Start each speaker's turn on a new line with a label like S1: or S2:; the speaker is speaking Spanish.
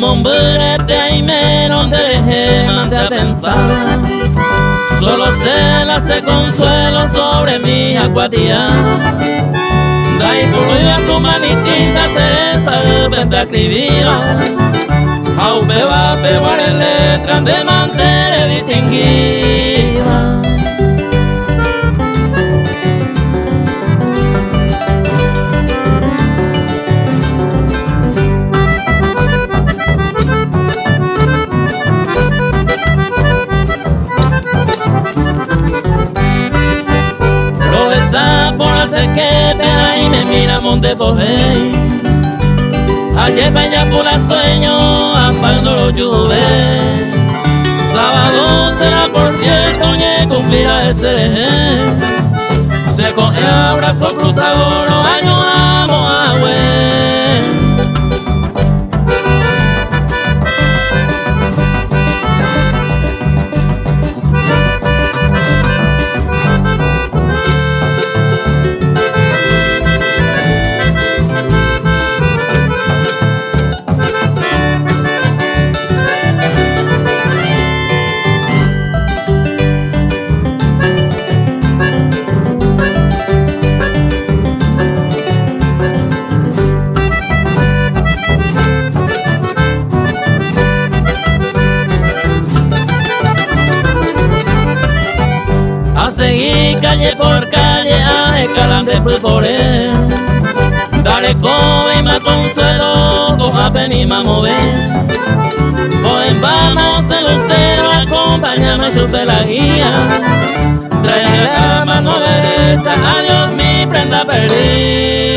S1: Como un burete ahí menos te dejé, mandé a pensar. Solo se la hace consuelo sobre mi acuatía. Dai por hoy la pluma ni tinta cereza, vente a escribir. Aupe va a pegar en letras de mantener distinguida. Por hacer que pena y me mira monte pojey. Ayer peña pura sueño, apagando los lluves. Sábado será por cierto, y cumplirá ese. Se con el abrazo cruzado, los años amo a güey. A seguir calle por calle, a escalante por él. Dale cobe y más consuelo, coja pen y más mover. Cogen vamos el lucero, acompáñame, chupe la guía. Trae la mano derecha, adiós mi prenda perdida.